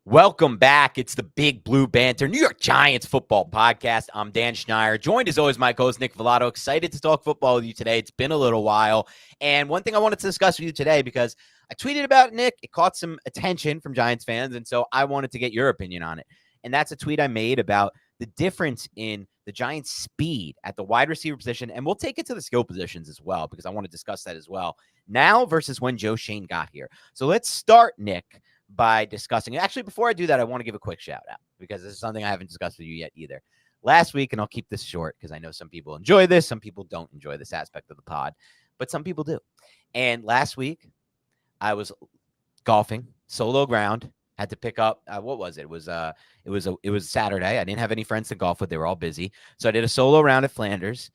Welcome back. It's the Big Blue Banter, New York Giants football podcast. I'm Dan Schneider, joined as always my co-host Nick Velato. Excited to talk football with you today. It's been a little while. And one thing I wanted to discuss with you today, because I tweeted about Nick, it caught some attention from Giants fans, and so I wanted to get your opinion on it. And that's a tweet I made about the difference in the Giants' speed at the wide receiver position, and we'll take it to the skill positions as well, because I want to discuss that as well, now versus when Joe Schoen got here. So let's start, Nick, by discussing. Actually, before I do that, I want to give a quick shout out because this is something I haven't discussed with you yet either. Last week, and I'll keep this short because I know some people enjoy this, some people don't enjoy this aspect of the pod, but some people do. And last week, I was golfing, solo ground, had to pick up what was it? It was Saturday. I didn't have any friends to golf with; they were all busy. So I did a solo round at Flanders,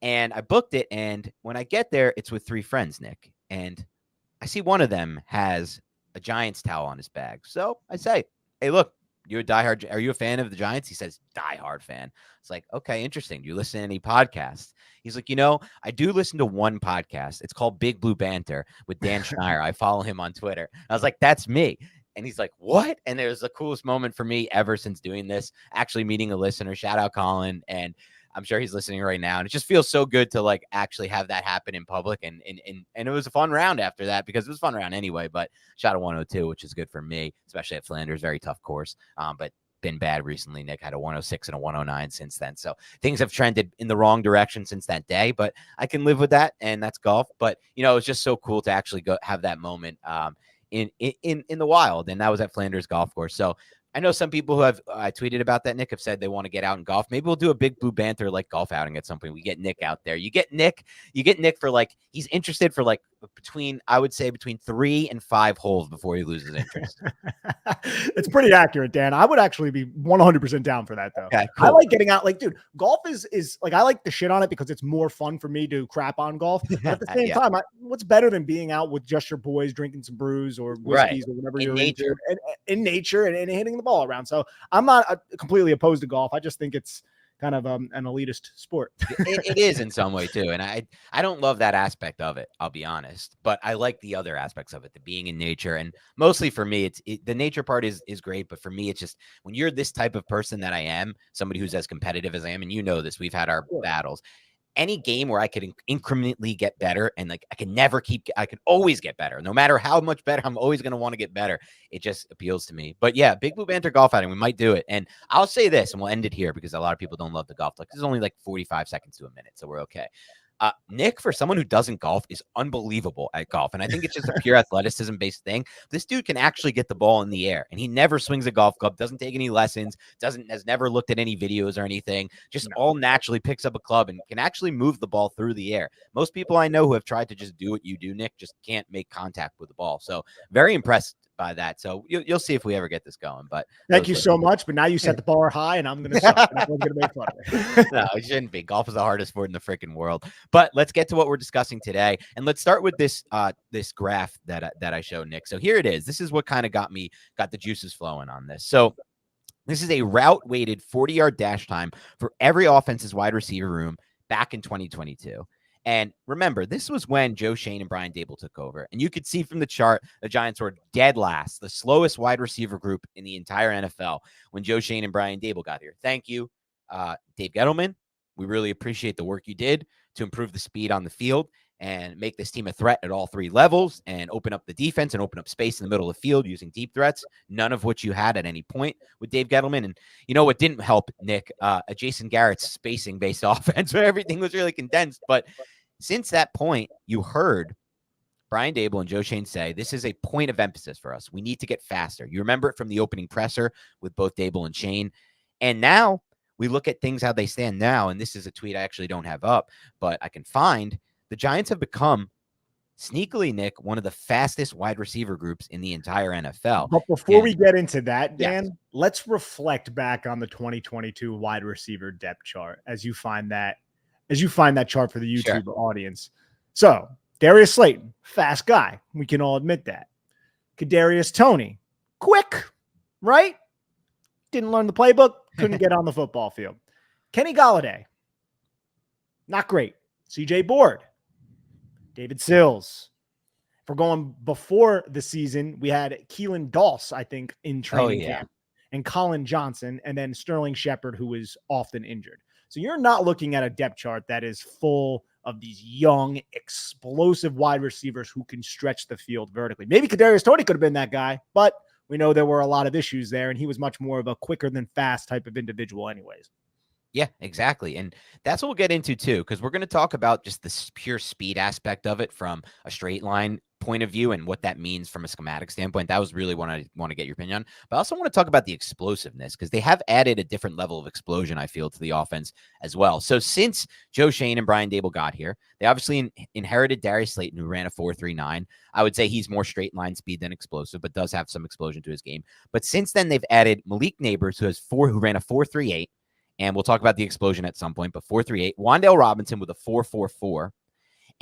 and I booked it. And when I get there, it's with three friends, Nick, and I see one of them has a Giants towel on his bag. So I say, "Hey, look, you're a diehard. Are you a fan of the Giants?" He says, "Diehard fan." It's like, okay, interesting. Do you listen to any podcasts? He's like, I do listen to one podcast. It's called Big Blue Banter with Dan Schneider. I follow him on Twitter. I was like, that's me. And he's like, what? And it was the coolest moment for me ever since doing this, actually meeting a listener. Shout out Colin. And I'm sure he's listening right now. And it just feels so good to like actually have that happen in public. And it was a fun round after that because it was a fun round anyway, but shot a 102, which is good for me, especially at Flanders. Very tough course. But been bad recently. Nick had a 106 and a 109 since then. So things have trended in the wrong direction since that day, but I can live with that. And that's golf. But, it's just so cool to actually go have that moment in the wild. And that was at Flanders Golf Course. So I know some people who have tweeted about that, Nick, have said they want to get out and golf. Maybe we'll do a Big Blue Banter like golf outing at some point. We get Nick out there. You get Nick for like, he's interested for like between 3 and 5 holes before he loses interest. It's pretty accurate, Dan. I would actually be 100% down for that, though. Okay, cool. I like getting out. Like, dude, golf is like, I like the shit on it because it's more fun for me to crap on golf. But at the same time, what's better than being out with just your boys, drinking some brews or whiskeys or whatever you're into, and in nature and hitting the ball around. So I'm not completely opposed to golf. I just think it's kind of an elitist sport. It is in some way too. And I don't love that aspect of it, I'll be honest, but I like the other aspects of it, the being in nature. And mostly for me, the nature part is great. But for me, it's just when you're this type of person that I am, somebody who's as competitive as I am, and this, we've had our battles. Any game where I could incrementally get better and like I can always get better. No matter how much better, I'm always going to want to get better. It just appeals to me. But yeah, Big Blue Banter golf outing, we might do it. And I'll say this and we'll end it here because a lot of people don't love the golf talk. This is only like 45 seconds to a minute, so we're okay. Nick, for someone who doesn't golf, is unbelievable at golf. And I think it's just a pure athleticism-based thing. This dude can actually get the ball in the air. And he never swings a golf club, doesn't take any lessons, has never looked at any videos or anything, just all naturally picks up a club and can actually move the ball through the air. Most people I know who have tried to just do what you do, Nick, just can't make contact with the ball. So very impressed by that. So you'll see if we ever get this going. But thank you so much. But now you set the bar high, and I'm going to suck. I'm going to make fun of it. No, it shouldn't be. Golf is the hardest sport in the freaking world. But let's get to what we're discussing today, and let's start with this this graph that I showed Nick. So here it is. This is what kind of got the juices flowing on this. So this is a route-weighted 40-yard dash time for every offense's wide receiver room back in 2022. And remember, this was when Joe Schoen and Brian Daboll took over. And you could see from the chart, the Giants were dead last, the slowest wide receiver group in the entire NFL when Joe Schoen and Brian Daboll got here. Thank you, Dave Gettleman. We really appreciate the work you did to improve the speed on the field and make this team a threat at all 3 levels and open up the defense and open up space in the middle of the field using deep threats, none of which you had at any point with Dave Gettleman. And what didn't help, Nick? Jason Garrett's spacing-based offense where everything was really condensed. But since that point, you heard Brian Daboll and Joe Schoen say, this is a point of emphasis for us. We need to get faster. You remember it from the opening presser with both Daboll and Schoen. And now we look at things how they stand now. And this is a tweet I actually don't have up, but I can find. The Giants have become, sneakily, Nick, one of the fastest wide receiver groups in the entire NFL. But before we get into that, Dan, let's reflect back on the 2022 wide receiver depth chart as you find that chart for the YouTube audience. So Darius Slayton, fast guy. We can all admit that. Kadarius Toney, quick, right? Didn't learn the playbook, couldn't get on the football field. Kenny Golladay, not great. CJ Board, David Sills, For going before the season, we had Keelan Doss, I think, in training camp, and Colin Johnson, and then Sterling Shepard, who was often injured. So you're not looking at a depth chart that is full of these young, explosive wide receivers who can stretch the field vertically. Maybe Kadarius Toney could have been that guy, but we know there were a lot of issues there, and he was much more of a quicker than fast type of individual anyways. Yeah, exactly. And that's what we'll get into too, because we're going to talk about just the pure speed aspect of it from a straight line point of view and what that means from a schematic standpoint. That was really what I want to get your opinion on. But I also want to talk about the explosiveness, because they have added a different level of explosion, I feel, to the offense as well. So since Joe Schoen and Brian Daboll got here, they obviously inherited Darius Slayton, who ran a 4.39. I would say he's more straight line speed than explosive, but does have some explosion to his game. But since then, they've added Malik Neighbors, who ran a 4.38. And we'll talk about the explosion at some point, but 4.38. Wan'Dale Robinson with a 4.44.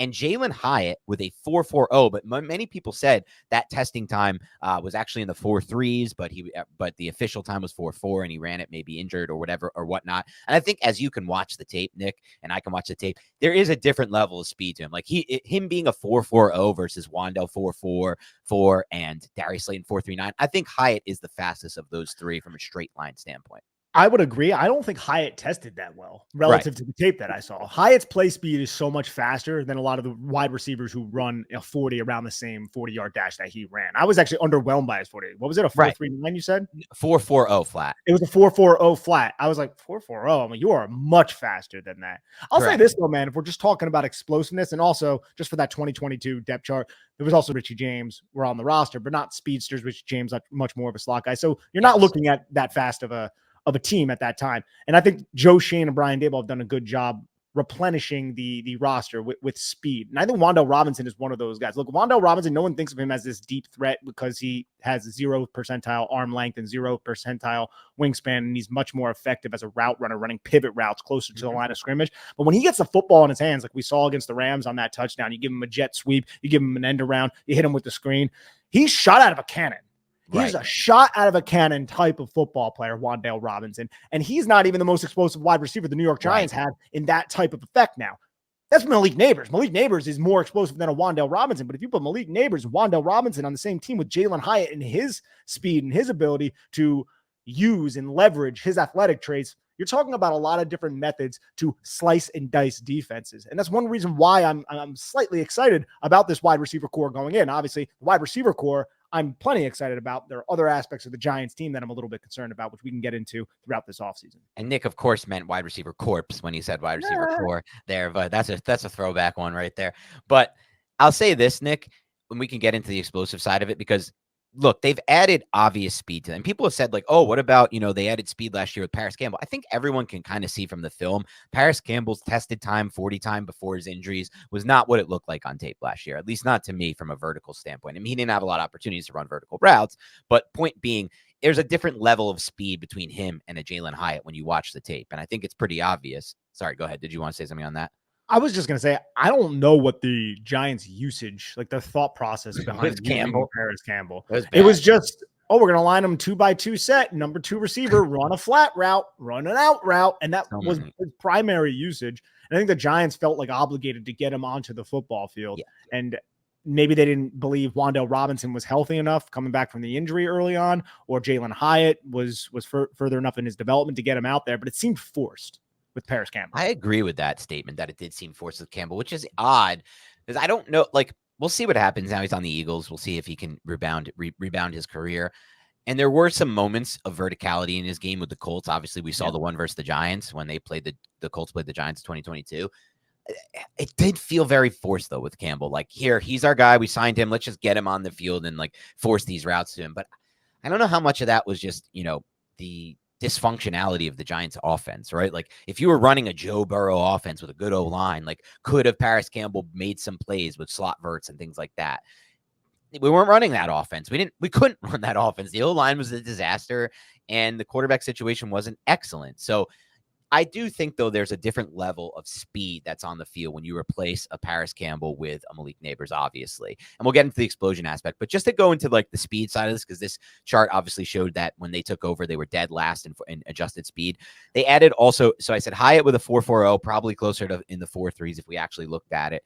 And Jalen Hyatt with a 4.40. But many people said that testing time was actually in the 4.3s, but the official time was 4.4, and he ran it maybe injured or whatever or whatnot. And I think as you can watch the tape, Nick, and I can watch the tape, there is a different level of speed to him. Like him being a 4.40 versus Wan'Dale 4.44 and Darius Slayton 4.39. I think Hyatt is the fastest of those three from a straight line standpoint. I would agree. I don't think Hyatt tested that well relative to the tape that I saw. Hyatt's play speed is so much faster than a lot of the wide receivers who run a 40 around the same 40-yard dash that he ran. I was actually underwhelmed by his 40. What was it, a 4.39 you said? 4.40 flat. It was a 4.40 flat. I was like, 4.40? I mean, you are much faster than that. I'll say this, though, man, if we're just talking about explosiveness and also just for that 2022 depth chart, there was also Richie James were on the roster, but not speedsters. Richie James, like much more of a slot guy. So you're not looking at that fast of a team at that time. And I think Joe Schoen and Brian Daboll have done a good job replenishing the roster with speed. And I think Wan'Dale Robinson is one of those guys. Look, Wan'Dale Robinson, no one thinks of him as this deep threat because he has 0 percentile arm length and 0 percentile wingspan, and he's much more effective as a route runner, running pivot routes closer to the line of scrimmage. But when he gets the football in his hands, like we saw against the Rams on that touchdown, you give him a jet sweep, you give him an end around, you hit him with the screen. He's shot out of a cannon. He's a shot out of a cannon type of football player, Wan'Dale Robinson. And he's not even the most explosive wide receiver the New York Giants had in that type of effect now. That's Malik Neighbors. Malik Neighbors is more explosive than a Wan'Dale Robinson. But if you put Malik Neighbors and Wan'Dale Robinson on the same team with Jalen Hyatt and his speed and his ability to use and leverage his athletic traits, you're talking about a lot of different methods to slice and dice defenses. And that's one reason why I'm slightly excited about this wide receiver core going in. Obviously, the wide receiver core, I'm plenty excited about. There are other aspects of the Giants team that I'm a little bit concerned about, which we can get into throughout this offseason. And Nick, of course, meant wide receiver corps when he said wide receiver core there, but that's a throwback one right there. But I'll say this, Nick, when we can get into the explosive side of it, because look, they've added obvious speed to them. People have said like, oh, what about, they added speed last year with Paris Campbell. I think everyone can kind of see from the film, Paris Campbell's tested time, 40 time before his injuries was not what it looked like on tape last year, at least not to me from a vertical standpoint. I mean, he didn't have a lot of opportunities to run vertical routes, but point being, there's a different level of speed between him and a Jalen Hyatt when you watch the tape. And I think it's pretty obvious. Sorry, go ahead. Did you want to say something on that? I was just going to say, I don't know what the Giants usage, like the thought process behind Paris Campbell. It was just, we're going to line them 2x2 set, number 2 receiver, run a flat route, run an out route. And that was his primary usage. And I think the Giants felt like obligated to get him onto the football field. Yeah. And maybe they didn't believe Wan'Dale Robinson was healthy enough coming back from the injury early on, or Jalen Hyatt was further enough in his development to get him out there, but it seemed forced with Paris Campbell. I agree with that statement that it did seem forced with Campbell, which is odd because I don't know, like we'll see what happens now. He's on the Eagles. We'll see if he can rebound his career. And there were some moments of verticality in his game with the Colts. Obviously, we saw the one versus the Giants when they played the Colts played the Giants in 2022. It did feel very forced though with Campbell. Like, here, he's our guy. We signed him. Let's just get him on the field and like force these routes to him. But I don't know how much of that was just, the dysfunctionality of the Giants offense, right? Like if you were running a Joe Burrow offense with a good O-line, like could have Paris Campbell made some plays with slot verts and things like that? We weren't running that offense. We couldn't run that offense. The O-line was a disaster and the quarterback situation wasn't excellent. So I do think, though, there's a different level of speed that's on the field when you replace a Paris Campbell with a Malik Neighbors, obviously. And we'll get into the explosion aspect. But just to go into like the speed side of this, because this chart obviously showed that when they took over, they were dead last in adjusted speed. They added also, so I said Hyatt with a 4.40, probably closer to in the 4.3s if we actually looked at it,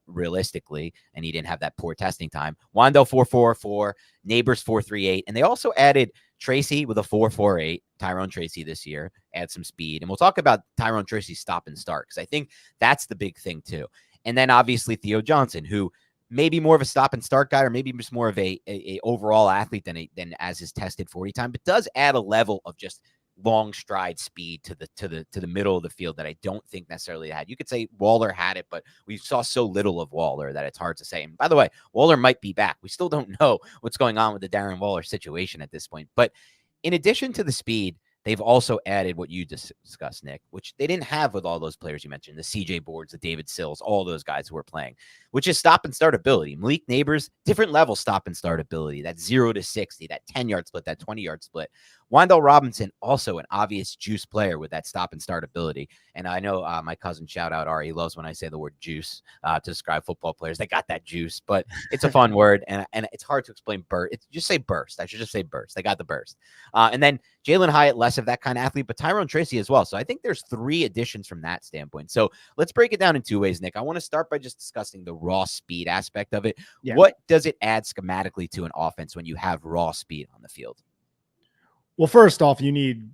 realistically, and he didn't have that poor testing time. Wan'Dale 4.44, Neighbors 4.38, and they also added Tracy with a 4.48, Tyrone Tracy this year, add some speed. And we'll talk about Tyrone Tracy's stop and start, because I think that's the big thing too. And then obviously Theo Johnson, who may be more of a stop and start guy, or maybe just more of a overall athlete than as his tested 40 time, but does add a level of just long stride speed to the middle of the field that I don't think necessarily had. You could say Waller had it, but we saw so little of Waller that it's hard to say. And by the way, Waller might be back. We still don't know what's going on with the Darren Waller situation at this point. But in addition to the speed, they've also added what you discussed, Nick, which they didn't have with all those players you mentioned, the CJ Boards, the David Sills, all those guys who were playing, which is stop and start ability. Malik Neighbors, different level stop and start ability, that 0 to 60, that 10-yard split, that 20-yard split. Wan'Dale Robinson, also an obvious juice player with that stop and start ability. And I know my cousin, shout out Ari, loves when I say the word juice to describe football players. They got that juice, but it's a fun word, and it's hard to explain burst. Just say burst. I should just say burst. They got the burst. And then Jalin Hyatt, less of that kind of athlete, but Tyrone Tracy as well. So I think there's 3 additions from that standpoint. So let's break it down in 2 ways, Nick. I want to start by just discussing the raw speed aspect of it. Yeah. What does it add schematically to an offense when you have raw speed on the field? Well, first off, you need,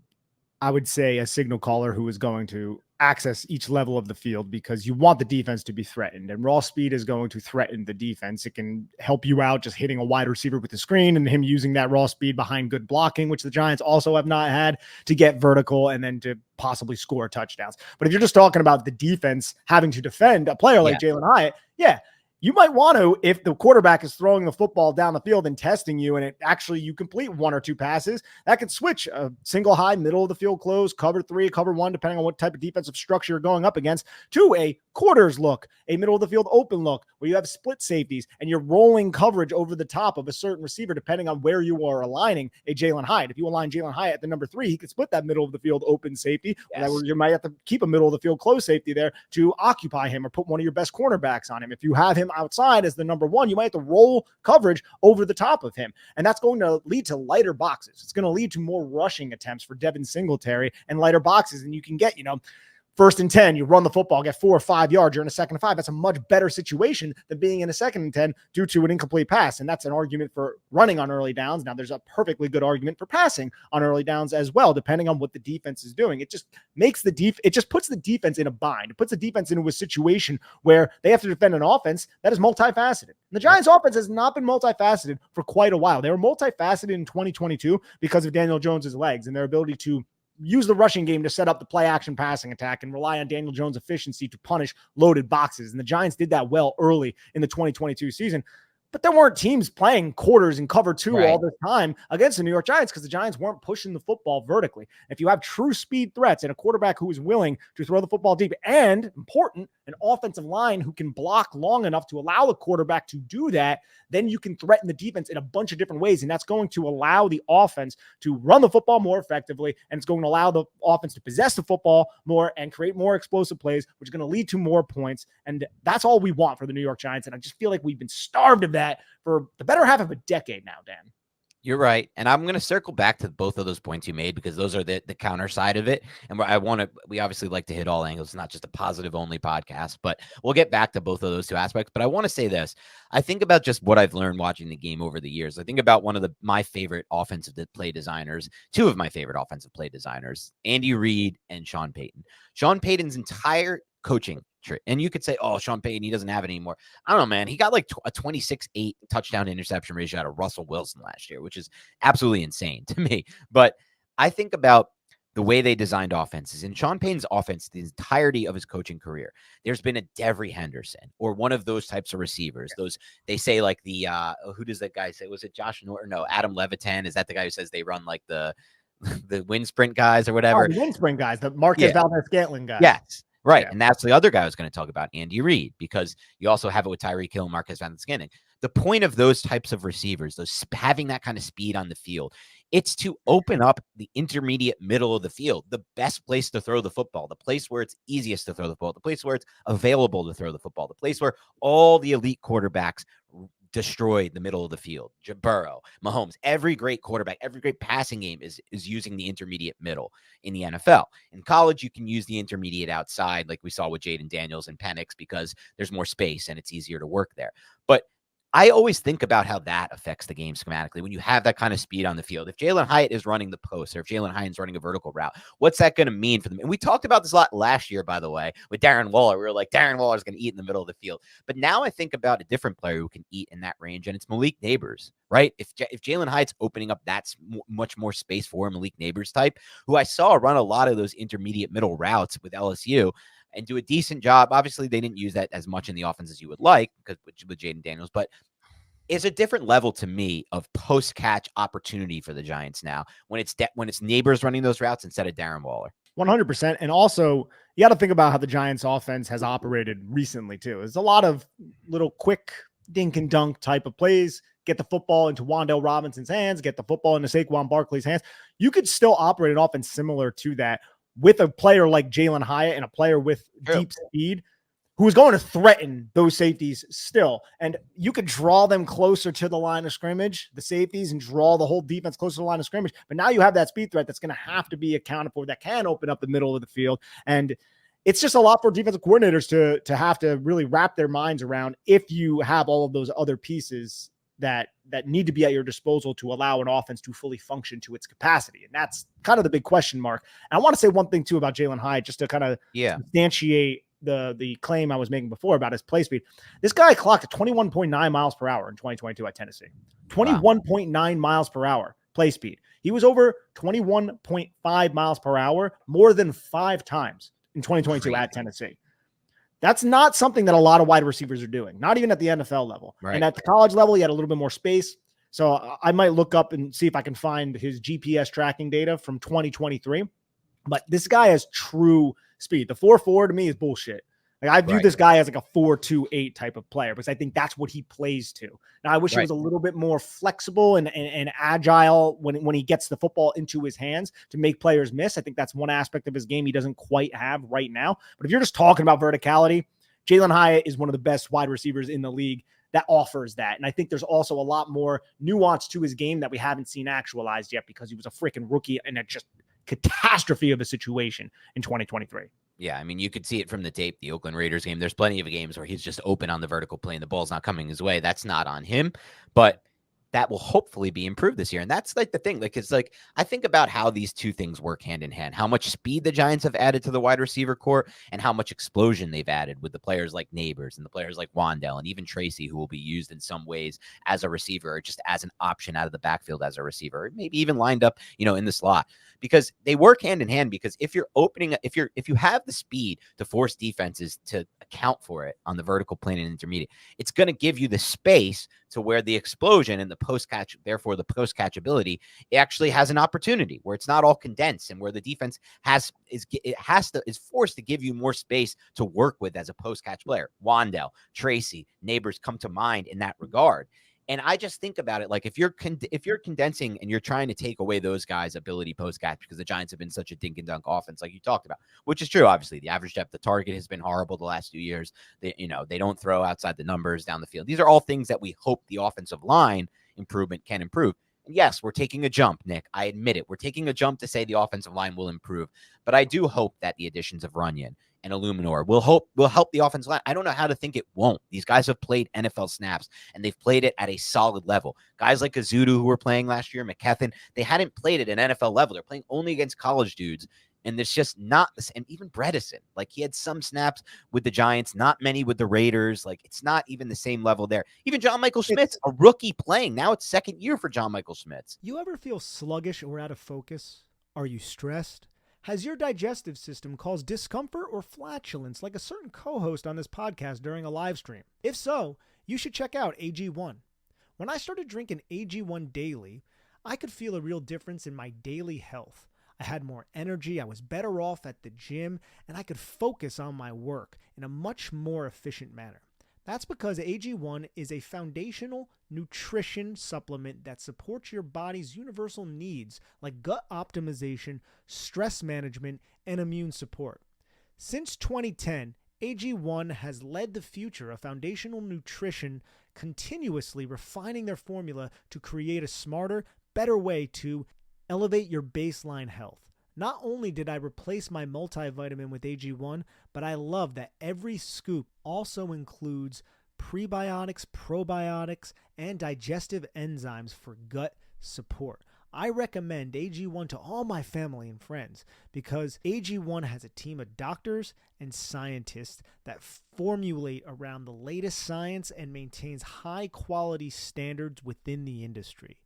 I would say, a signal caller who is going to access each level of the field, because you want the defense to be threatened, and raw speed is going to threaten the defense. It can help you out just hitting a wide receiver with the screen and him using that raw speed behind good blocking, which the Giants also have not had, to get vertical and then to possibly score touchdowns. But if you're just talking about the defense having to defend a player like Jalin Hyatt, you might want to, if the quarterback is throwing the football down the field and testing you, and it actually you complete 1 or 2 passes, that could switch a single high, middle of the field close, cover 3, cover 1, depending on what type of defensive structure you're going up against, to a quarters look, a middle of the field open look, where you have split safeties and you're rolling coverage over the top of a certain receiver, depending on where you are aligning a Jalin Hyatt. If you align Jalin Hyatt at the number 3, he could split that middle of the field open safety. Yes. You might have to keep a middle of the field close safety there to occupy him, or put one of your best cornerbacks on him. If you have him outside as the number 1, you might have to roll coverage over the top of him. And that's going to lead to lighter boxes. It's going to lead to more rushing attempts for Devin Singletary and lighter boxes. And you can get, 1st and 10, you run the football, get 4 or 5 yards. You're in a 2nd and 5. That's a much better situation than being in a 2nd and 10 due to an incomplete pass. And that's an argument for running on early downs. Now, there's a perfectly good argument for passing on early downs as well, depending on what the defense is doing. It just makes it just puts the defense in a bind. It puts the defense into a situation where they have to defend an offense that is multifaceted. And the Giants' offense has not been multifaceted for quite a while. They were multifaceted in 2022 because of Daniel Jones's legs and their ability to use the rushing game to set up the play action passing attack and rely on Daniel Jones' efficiency to punish loaded boxes. And the Giants did that well early in the 2022 season. But there weren't teams playing quarters and cover 2 all the time against the New York Giants, because the Giants weren't pushing the football vertically. If you have true speed threats and a quarterback who is willing to throw the football deep, and important, an offensive line who can block long enough to allow the quarterback to do that, then you can threaten the defense in a bunch of different ways. And that's going to allow the offense to run the football more effectively. And it's going to allow the offense to possess the football more and create more explosive plays, which is going to lead to more points. And that's all we want for the New York Giants. And I just feel like we've been starved of that for the better half of a decade now, Dan. You're right. And I'm going to circle back to both of those points you made, because those are the counter side of it. And we obviously like to hit all angles. It's not just a positive only podcast, but we'll get back to both of those 2 aspects. But I want to say this. I think about just what I've learned watching the game over the years. I think about one of my favorite offensive play designers, 2 of my favorite offensive play designers, Andy Reid and Sean Payton. Sean Payton's entire coaching trick. And you could say, oh, Sean Payton, he doesn't have it anymore. I don't know, man. He got like a 26-8 touchdown interception ratio out of Russell Wilson last year, which is absolutely insane to me. But I think about the way they designed offenses. In Sean Payton's offense, the entirety of his coaching career, there's been a Devery Henderson or one of those types of receivers. Those, they say like the, who does that guy say? Was it Josh Norton? No, Adam Levitan. Is that the guy who says they run like the wind sprint guys or whatever? The wind sprint guys, the Marquez Valdez-Scantling guys. Yes. Right. Yeah. And that's the other guy I was going to talk about, Andy Reid, because you also have it with Tyreek Hill and Marquez Valdes-Scantling. The point of those types of receivers, those having that kind of speed on the field, it's to open up the intermediate middle of the field, the best place to throw the football, the place where it's easiest to throw the football, the place where it's available to throw the football, the place where all the elite quarterbacks destroyed the middle of the field. Burrow, Mahomes, every great quarterback, every great passing game is using the intermediate middle in the NFL. In college, you can use the intermediate outside, like we saw with Jaden Daniels and Penix, because there's more space and it's easier to work there. But I always think about how that affects the game schematically when you have that kind of speed on the field. If Jalen Hyatt is running the post, or if Jalen Hyatt is running a vertical route, what's that going to mean for them? And we talked about this a lot last year, by the way, with Darren Waller. We were like, Darren Waller is going to eat in the middle of the field. But now I think about a different player who can eat in that range, and it's Malik Neighbors, right? If Jalen Hyatt's opening up that much more space for Malik Neighbors type, who I saw run a lot of those intermediate middle routes with LSU, and do a decent job. Obviously, they didn't use that as much in the offense as you would like, because with Jaden Daniels, but is a different level to me of post-catch opportunity for the Giants now when it's Neighbors running those routes instead of Darren Waller. 100%. And also, you got to think about how the Giants offense has operated recently too. There's a lot of little quick dink and dunk type of plays. Get the football into Wan'Dale Robinson's hands, get the football into Saquon Barkley's hands. You could still operate an offense similar to that with a player like Jalen Hyatt and a player with deep speed who is going to threaten those safeties still. And you could draw them closer to the line of scrimmage, the safeties, and draw the whole defense closer to the line of scrimmage. But now you have that speed threat that's going to have to be accounted for, that can open up the middle of the field. And it's just a lot for defensive coordinators to have to really wrap their minds around if you have all of those other pieces that need to be at your disposal to allow an offense to fully function to its capacity. And that's kind of the big question mark. And I want to say one thing too about Jalen Hyatt, just to kind of substantiate the claim I was making before about his play speed. This guy clocked at 21.9 miles per hour in 2022 at Tennessee. 21.9 miles per hour play speed. He was over 21.5 miles per hour more than 5 times in 2022 at Tennessee. That's not something that a lot of wide receivers are doing, not even at the NFL level. Right. And at the college level, he had a little bit more space. So I might look up and see if I can find his GPS tracking data from 2023. But this guy has true speed. The 4.4 to me is bullshit. Like, I view this guy as like a 4.28 type of player because I think that's what he plays to. Now, I wish he was a little bit more flexible and agile when he gets the football into his hands to make players miss. I think that's one aspect of his game he doesn't quite have right now. But if you're just talking about verticality, Jalen Hyatt is one of the best wide receivers in the league that offers that. And I think there's also a lot more nuance to his game that we haven't seen actualized yet because he was a freaking rookie and a just catastrophe of a situation in 2023. Yeah, I mean, you could see it from the tape, the Oakland Raiders game. There's plenty of games where he's just open on the vertical plane. The ball's not coming his way. That's not on him, but that will hopefully be improved this year. And that's like the thing. Like, it's like, I think about how these two things work hand in hand, how much speed the Giants have added to the wide receiver core and how much explosion they've added with the players like Neighbors and the players like Wan'Dale and even Tracy, who will be used in some ways as a receiver or just as an option out of the backfield as a receiver, or maybe even lined up, in the slot, because they work hand in hand. Because if you're opening, if you have the speed to force defenses to account for it on the vertical plane and intermediate, it's going to give you the space to where the explosion and the post-catch, therefore the post-catch ability, it actually has an opportunity where it's not all condensed and where the defense is forced to give you more space to work with as a post-catch player. Wan'Dale, Tracy, Neighbors come to mind in that regard. And I just think about it like if you're condensing and you're trying to take away those guys' ability post-catch, because the Giants have been such a dink and dunk offense, like you talked about, which is true. Obviously, the average depth of target has been horrible the last 2 years. They don't throw outside the numbers down the field. These are all things that we hope the offensive line improvement can improve. And yes, we're taking a jump, Nick. I admit it. We're taking a jump to say the offensive line will improve, but I do hope that the additions of Runyon and Illuminor will help the offensive line. I don't know how to think it won't. These guys have played NFL snaps, and they've played it at a solid level. Guys like Azudu, who were playing last year, McKethan, they hadn't played it at an NFL level. They're playing only against college dudes, and there's just not – and even Bredesen, like he had some snaps with the Giants, not many with the Raiders. Like it's not even the same level there. Even John Michael Schmitz, a rookie playing. Now it's second year for John Michael Schmitz. You ever feel sluggish or out of focus? Are you stressed? Has your digestive system caused discomfort or flatulence like a certain co-host on this podcast during a live stream? If so, you should check out AG1. When I started drinking AG1 daily, I could feel a real difference in my daily health. I had more energy, I was better off at the gym, and I could focus on my work in a much more efficient manner. That's because AG1 is a foundational nutrition supplement that supports your body's universal needs like gut optimization, stress management, and immune support. Since 2010, AG1 has led the future of foundational nutrition, continuously refining their formula to create a smarter, better way to elevate your baseline health. Not only did I replace my multivitamin with AG1, but I love that every scoop also includes prebiotics, probiotics, and digestive enzymes for gut support. I recommend AG1 to all my family and friends because AG1 has a team of doctors and scientists that formulate around the latest science and maintains high quality standards within the industry.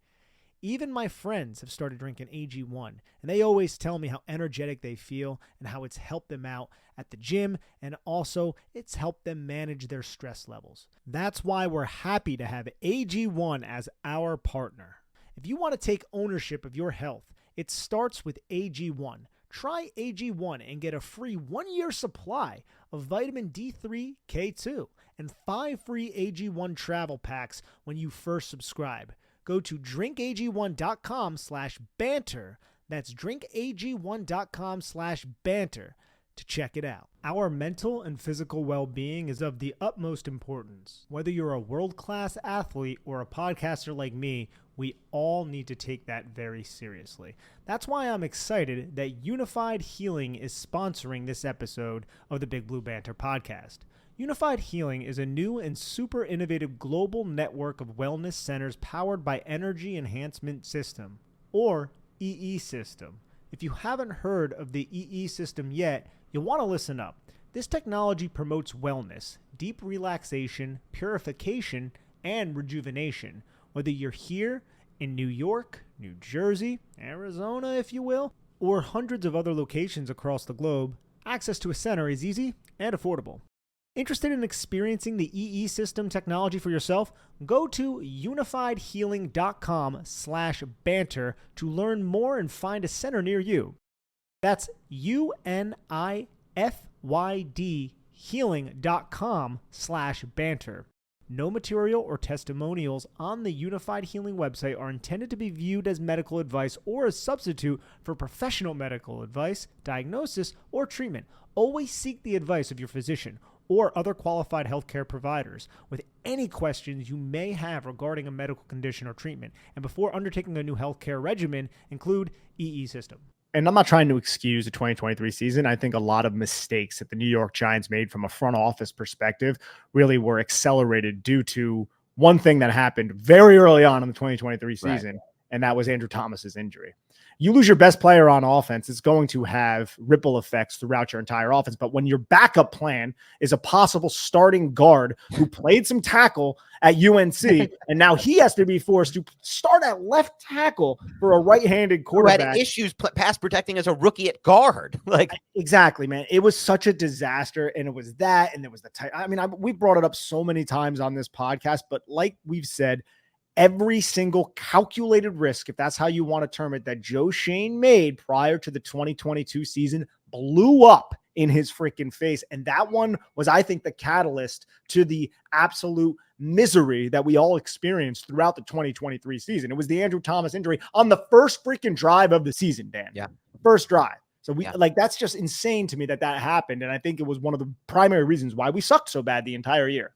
Even my friends have started drinking AG1, and they always tell me how energetic they feel and how it's helped them out at the gym, and also it's helped them manage their stress levels. That's why we're happy to have AG1 as our partner. If you want to take ownership of your health, it starts with AG1. Try AG1 and get a free 1-year supply of vitamin D3, K2, and 5 free AG1 travel packs when you first subscribe. Go to drinkag1.com/banter. That's drinkag1.com/banter to check it out. Our mental and physical well-being is of the utmost importance. Whether you're a world-class athlete or a podcaster like me, we all need to take that very seriously. That's why I'm excited that Unified Healing is sponsoring this episode of the Big Blue Banter podcast. Unified Healing is a new and super innovative global network of wellness centers powered by Energy Enhancement System, or EE System. If you haven't heard of the EE System yet, you'll want to listen up. This technology promotes wellness, deep relaxation, purification, and rejuvenation. Whether you're here in New York, New Jersey, Arizona, if you will, or hundreds of other locations across the globe, access to a center is easy and affordable. Interested in experiencing the EE System technology for yourself? Go to unifiedhealing.com/banter to learn more and find a center near you. That's UNIFYD healing.com/banter. No material or testimonials on the Unified Healing website are intended to be viewed as medical advice or a substitute for professional medical advice, diagnosis, or treatment. Always seek the advice of your physician or other qualified healthcare providers with any questions you may have regarding a medical condition or treatment. And before undertaking a new healthcare regimen, include EE System. And I'm not trying to excuse the 2023 season. I think a lot of mistakes that the New York Giants made from a front office perspective really were accelerated due to one thing that happened very early on in the 2023 season, and that was Andrew Thomas's injury. You lose your best player on offense, it's going to have ripple effects throughout your entire offense. But when your backup plan is a possible starting guard who played some tackle at UNC, and now he has to be forced to start at left tackle for a right-handed quarterback. Who had issues pass protecting as a rookie at guard. Exactly, man. It was such a disaster, and it was that, and there was the tight. I mean, we brought it up so many times on this podcast, but like we've said, every single calculated risk, if that's how you want to term it, that Joe Schoen made prior to the 2022 season blew up in his freaking face. And that one was, I think, the catalyst to the absolute misery that we all experienced throughout the 2023 season. It was the Andrew Thomas injury on the first freaking drive of the season, Dan. Yeah. First drive. So that's just insane to me that happened. And I think it was one of the primary reasons why we sucked so bad the entire year.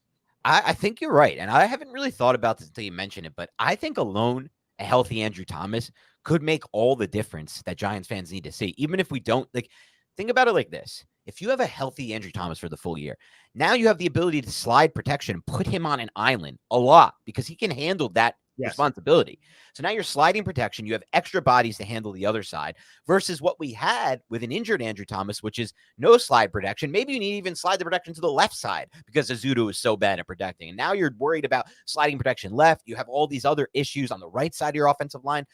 I think you're right. And I haven't really thought about this until you mentioned it, but I think alone a healthy Andrew Thomas could make all the difference that Giants fans need to see. Even if we don't, think about it like this. If you have a healthy Andrew Thomas for the full year, now you have the ability to slide protection and put him on an island a lot because he can handle that responsibility. So now you're sliding protection. You have extra bodies to handle the other side versus what we had with an injured Andrew Thomas, which is no slide protection. Maybe you need to even slide the protection to the left side because Azudu is so bad at protecting. And now you're worried about sliding protection left. You have all these other issues on the right side of your offensive line.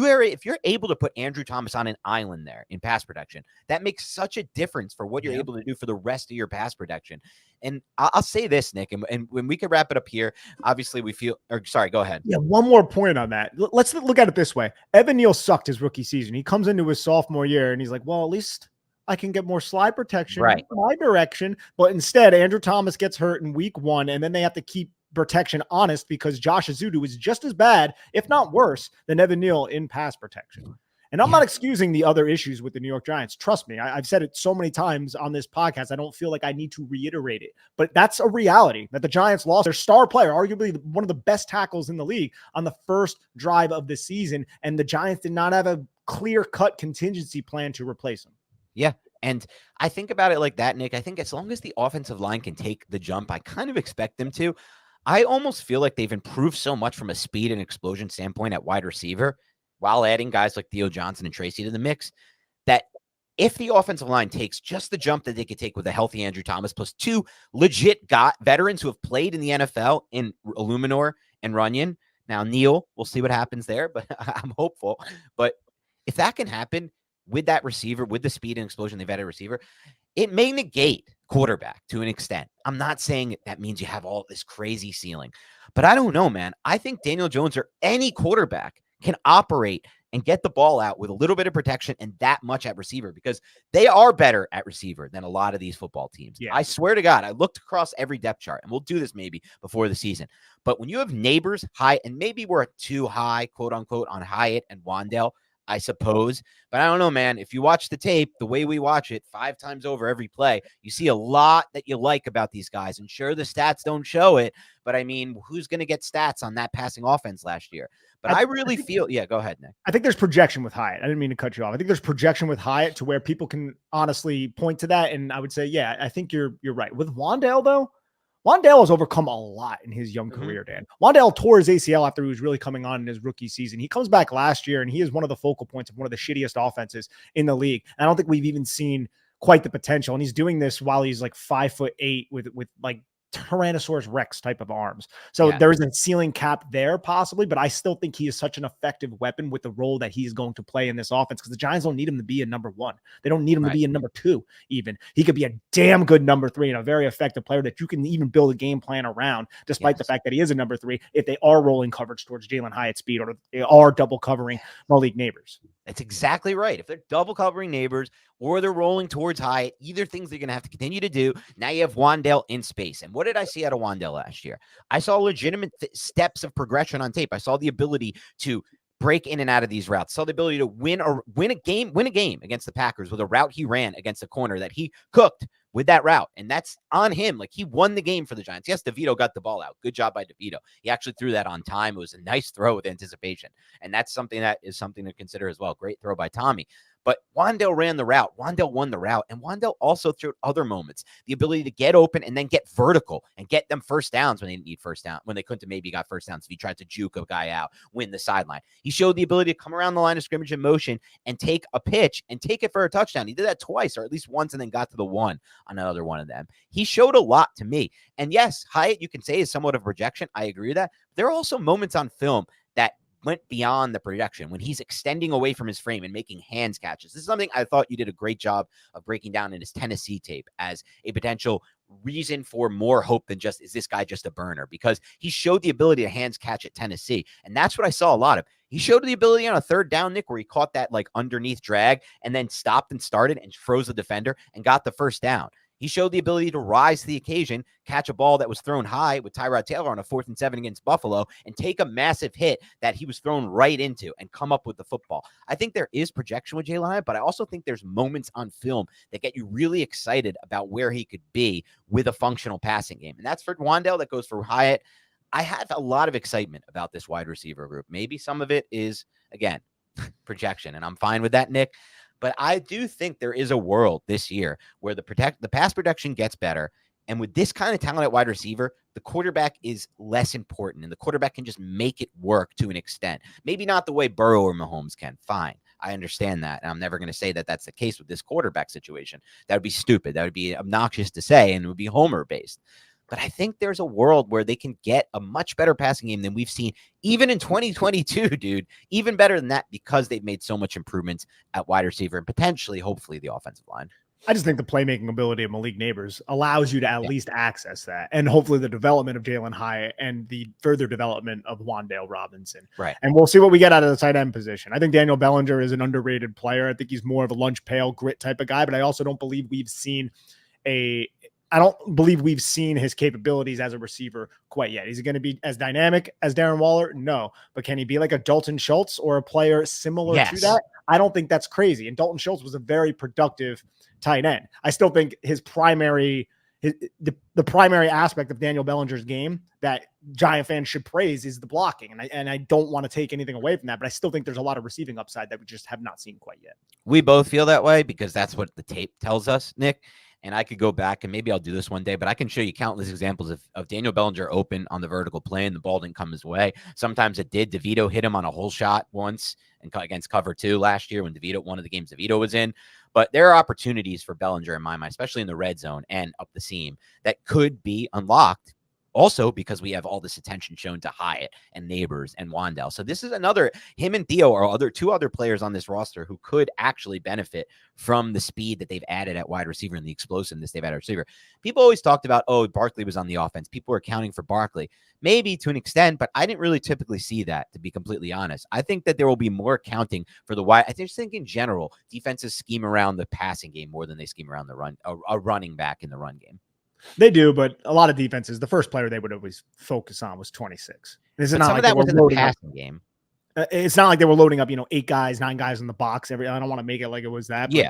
if you're able to put Andrew Thomas on an island there in pass protection, that makes such a difference for what you're able to do for the rest of your pass protection. And I'll say this, Nick, and when we can wrap it up here, obviously sorry, go ahead. Yeah, one more point on that. Let's look at it this way. Evan Neal sucked his rookie season. He comes into his sophomore year and he's like, well, at least I can get more slide protection in my direction. But instead, Andrew Thomas gets hurt in week 1, and then they have to keep protection honest because Josh Ezeudu is just as bad, if not worse, than Evan Neal in pass protection. And I'm not excusing the other issues with the New York Giants. Trust me, I've said it so many times on this podcast. I don't feel like I need to reiterate it, but that's a reality that the Giants lost their star player, arguably one of the best tackles in the league, on the first drive of the season. And the Giants did not have a clear-cut contingency plan to replace him. Yeah. And I think about it like that, Nick. I think as long as the offensive line can take the jump, I kind of expect them to. I almost feel like they've improved so much from a speed and explosion standpoint at wide receiver, while adding guys like Theo Johnson and Tracy to the mix, that if the offensive line takes just the jump that they could take with a healthy Andrew Thomas plus 2 legit veterans who have played in the NFL in Illuminor and Runyon. Now, Neal, we'll see what happens there, but I'm hopeful. But if that can happen with that receiver, with the speed and explosion they've had at receiver, it may negate quarterback to an extent. I'm not saying that means you have all this crazy ceiling, but I don't know, man. I think Daniel Jones or any quarterback can operate and get the ball out with a little bit of protection and that much at receiver, because they are better at receiver than a lot of these football teams. Yeah. I swear to God, I looked across every depth chart, and we'll do this maybe before the season. But when you have Neighbors, Hyatt, and maybe we're too high, quote unquote, on Hyatt and Wan'Dale, I suppose. But I don't know, man. If you watch the tape the way we watch it 5 times over every play, you see a lot that you like about these guys. And sure, the stats don't show it, but I mean, who's going to get stats on that passing offense last year? But I really feel, go ahead, Nick. I think there's projection with Hyatt. I didn't mean to cut you off. I think there's projection with Hyatt to where people can honestly point to that. And I would say, yeah, I think you're right. With Wan'Dale, though, Wan'Dale has overcome a lot in his young career, Dan. Wan'Dale tore his ACL after he was really coming on in his rookie season. He comes back last year, and he is one of the focal points of one of the shittiest offenses in the league. And I don't think we've even seen quite the potential. And he's doing this while he's like 5'8" with like Tyrannosaurus Rex type of arms. So there is a ceiling cap there possibly, but I still think he is such an effective weapon with the role that he's going to play in this offense, because the Giants don't need him to be a number 1. They don't need him to be a number 2 even. He could be a damn good number 3 and a very effective player that you can even build a game plan around, despite the fact that he is a number 3, if they are rolling coverage towards Jalen Hyatt's speed, or they are double covering Malik Neighbors. That's exactly right. If they're double covering Neighbors or they're rolling towards Hyatt, either things they're going to have to continue to do. Now you have Wan'Dale in space. And what did I see out of Wan'Dale last year? I saw legitimate steps of progression on tape. I saw the ability to break in and out of these routes. Saw the ability to win a game against the Packers with a route he ran against a corner that he cooked with that route. And that's on him. Like, he won the game for the Giants. Yes, DeVito got the ball out. Good job by DeVito. He actually threw that on time. It was a nice throw with anticipation. And that's something to consider as well. Great throw by Tommy. But Wan'Dale ran the route. Wan'Dale won the route. And Wan'Dale also threw other moments. The ability to get open and then get vertical and get them first downs when they need first down, when they couldn't have maybe got first downs if he tried to juke a guy out, win the sideline. He showed the ability to come around the line of scrimmage in motion and take a pitch and take it for a touchdown. He did that twice, or at least once, and then got to the one on another one of them. He showed a lot to me. And yes, Hyatt, you can say, is somewhat of a projection. I agree with that. There are also moments on film that went beyond the projection when he's extending away from his frame and making hands catches. This is something I thought you did a great job of breaking down in his Tennessee tape as a potential reason for more hope than just, is this guy just a burner? Because he showed the ability to hands catch at Tennessee. And that's what I saw a lot of. He showed the ability on a third down, Nick, where he caught that like underneath drag and then stopped and started and froze the defender and got the first down. He showed the ability to rise to the occasion, catch a ball that was thrown high with Tyrod Taylor on a 4th and 7 against Buffalo, and take a massive hit that he was thrown right into and come up with the football. I think there is projection with Jalen Hyatt, but I also think there's moments on film that get you really excited about where he could be with a functional passing game. And that's for Wan'Dale. That goes for Hyatt. I have a lot of excitement about this wide receiver group. Maybe some of it is, again, projection, and I'm fine with that, Nick. But I do think there is a world this year where the pass protection gets better. And with this kind of talent at wide receiver, the quarterback is less important, and the quarterback can just make it work to an extent. Maybe not the way Burrow or Mahomes can. Fine. I understand that. And I'm never going to say that that's the case with this quarterback situation. That would be stupid. That would be obnoxious to say, and it would be Homer based. But I think there's a world where they can get a much better passing game than we've seen even in 2022, dude. Even better than that because they've made so much improvements at wide receiver and potentially, hopefully, the offensive line. I just think the playmaking ability of Malik Neighbors allows you to at least access that. And hopefully the development of Jalen Hyatt and the further development of Wan'Dale Robinson. Right. And we'll see what we get out of the tight end position. I think Daniel Bellinger is an underrated player. I think he's more of a lunch pail grit type of guy, but I also don't believe we've seen his capabilities as a receiver quite yet. Is he going to be as dynamic as Darren Waller? No. But can he be like a Dalton Schultz or a player similar to that? I don't think that's crazy. And Dalton Schultz was a very productive tight end. I still think the primary aspect of Daniel Bellinger's game that Giant fans should praise is the blocking. And I don't want to take anything away from that, but I still think there's a lot of receiving upside that we just have not seen quite yet. We both feel that way because that's what the tape tells us, Nick. And I could go back and maybe I'll do this one day, but I can show you countless examples of Daniel Bellinger open on the vertical plane. The ball didn't come his way. Sometimes it did. DeVito hit him on a hole shot once and against cover 2 last year when one of the games DeVito was in. But there are opportunities for Bellinger in my mind, especially in the red zone and up the seam, that could be unlocked. Also, because we have all this attention shown to Hyatt and Neighbors and Wan'Dale. So this is him and Theo are two other players on this roster who could actually benefit from the speed that they've added at wide receiver and the explosiveness they've added at receiver. People always talked about, Barkley was on the offense. People were accounting for Barkley. Maybe to an extent, but I didn't really typically see that, to be completely honest. I think that there will be more accounting for the wide. I just think in general, defenses scheme around the passing game more than they scheme around the run, a running back in the run game. They do, but a lot of defenses, the first player they would always focus on was 26. It's not like that was in the passing game. It's not like they were loading up, 8 guys, 9 guys in the box. I don't want to make it like it was that. Yeah.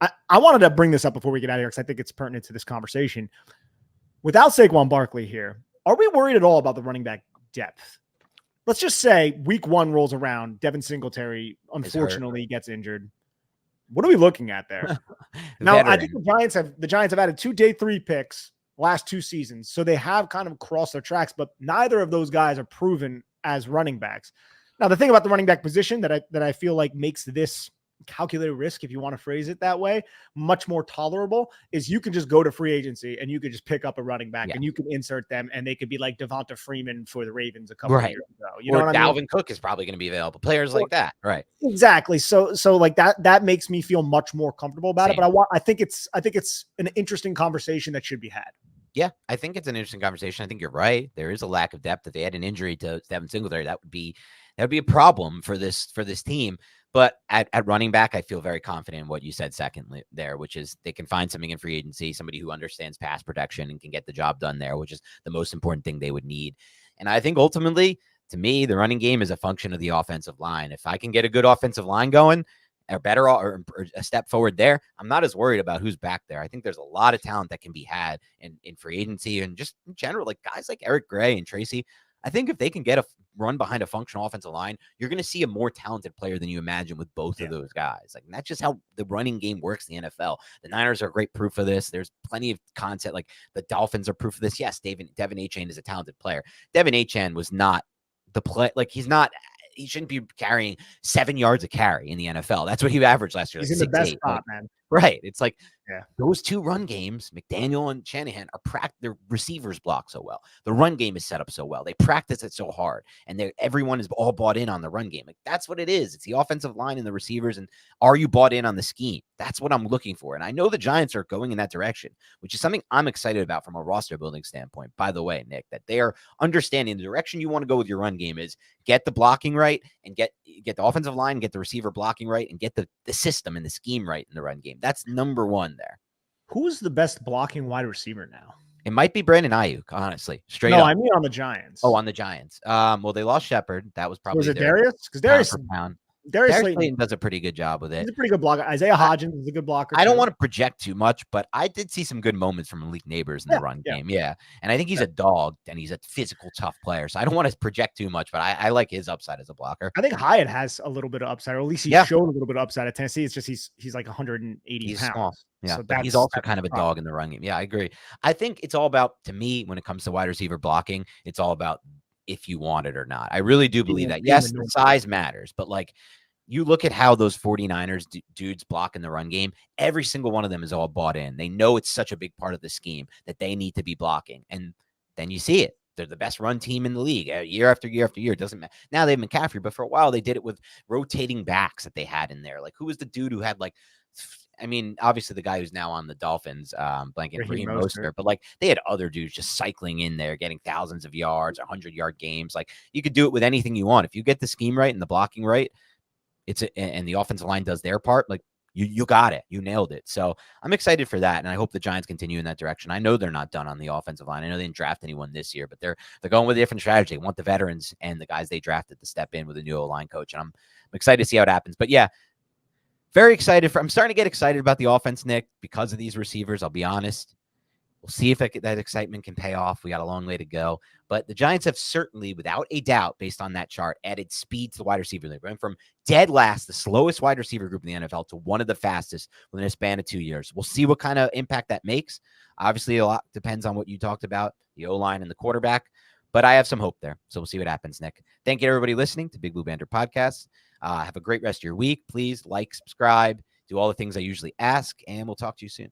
I wanted to bring this up before we get out of here because I think it's pertinent to this conversation. Without Saquon Barkley here, are we worried at all about the running back depth? Let's just say week 1 rolls around. Devin Singletary, unfortunately, gets injured. What are we looking at there? Now, I think the Giants have added 2 day 3 picks last 2 seasons. So they have kind of crossed their tracks, but neither of those guys are proven as running backs. Now, the thing about the running back position that I feel like makes this calculated risk, if you want to phrase it that way, much more tolerable is you can just go to free agency and you could just pick up a running back and you can insert them and they could be like Devonta Freeman for the Ravens a couple of years ago. You know what I mean? Dalvin Cook is probably going to be available. Players like that. Right. Exactly. So like that makes me feel much more comfortable about it. But I think it's an interesting conversation that should be had. Yeah, I think it's an interesting conversation. I think you're right. There is a lack of depth. If they had an injury to Devin Singletary, that would be a problem for this team. But at running back, I feel very confident in what you said secondly there, which is they can find something in free agency, somebody who understands pass protection and can get the job done there, which is the most important thing they would need. And I think ultimately, to me, the running game is a function of the offensive line. If I can get a good offensive line going, or better, or a step forward there, I'm not as worried about who's back there. I think there's a lot of talent that can be had in free agency and just in general, like guys like Eric Gray and Tracy. I think if they can get a run behind a functional offensive line, you're going to see a more talented player than you imagine with both of those guys. Like, and that's just how the running game works in the NFL. The Niners are great proof of this. There's plenty of concept. Like the Dolphins are proof of this. Yes, Devin Achane is a talented player. Devin Achane was not the play. Like he shouldn't be carrying 7 yards a carry in the NFL. That's what he averaged last year. He's like in the best spot, man. Right. It's like those 2 run games, McDaniel and Shanahan are their receivers block so well. The run game is set up so well. They practice it so hard, and everyone is all bought in on the run game. Like that's what it is. It's the offensive line and the receivers. And are you bought in on the scheme? That's what I'm looking for. And I know the Giants are going in that direction, which is something I'm excited about from a roster building standpoint. By the way, Nick, that they are understanding the direction you want to go with your run game is get the blocking right and get the offensive line, get the receiver blocking right, and get the system and the scheme right in the run game. That's number 1 there. Who's the best blocking wide receiver now? It might be Brandon Ayuk, honestly. Straight up. No, I mean on the Giants. Oh, on the Giants. Well, they lost Shepard. That was probably was it Darius? Because Darius Slayton does a pretty good job with it. He's a pretty good blocker. Isaiah Hodgins is a good blocker. I don't want to project too much, but I did see some good moments from Malik Neighbors in the run game. Yeah. And I think he's a dog and he's a physical, tough player. So I don't want to project too much, but I like his upside as a blocker. I think Hyatt has a little bit of upside, or at least he showed a little bit of upside at Tennessee. It's just he's like 180 pounds. Small. Yeah, so but he's also kind of a dog in the run game. Yeah, I agree. I think it's all about, to me, when it comes to wide receiver blocking, it's all about if you want it or not. I really do believe that. Yes, the size matters, but like you look at how those 49ers dudes block in the run game, every single one of them is all bought in. They know it's such a big part of the scheme that they need to be blocking. And then you see it. They're the best run team in the league year after year after year. It doesn't matter. Now they have McCaffrey, but for a while they did it with rotating backs that they had in there. Like, who was the dude who had, like, I mean, obviously the guy who's now on the Dolphins, blanking Raheem Mostert, but like they had other dudes just cycling in there, getting thousands of yards, 100-yard games. Like, you could do it with anything you want. If you get the scheme right and the blocking right, and the offensive line does their part, like, you got it. You nailed it. So I'm excited for that, and I hope the Giants continue in that direction. I know they're not done on the offensive line. I know they didn't draft anyone this year, but they're going with a different strategy. They want the veterans and the guys they drafted to step in with a new O-line coach, and I'm excited to see how it happens. But yeah, very excited. I'm starting to get excited about the offense, Nick, because of these receivers. I'll be honest. We'll see if that excitement can pay off. We got a long way to go. But the Giants have certainly, without a doubt, based on that chart, added speed to the wide receiver. They went from dead last, the slowest wide receiver group in the NFL, to one of the fastest within a span of 2 years. We'll see what kind of impact that makes. Obviously, a lot depends on what you talked about, the O-line and the quarterback. But I have some hope there. So we'll see what happens, Nick. Thank you to everybody listening to Big Blue Banter Podcast. Have a great rest of your week. Please like, subscribe, do all the things I usually ask, and we'll talk to you soon.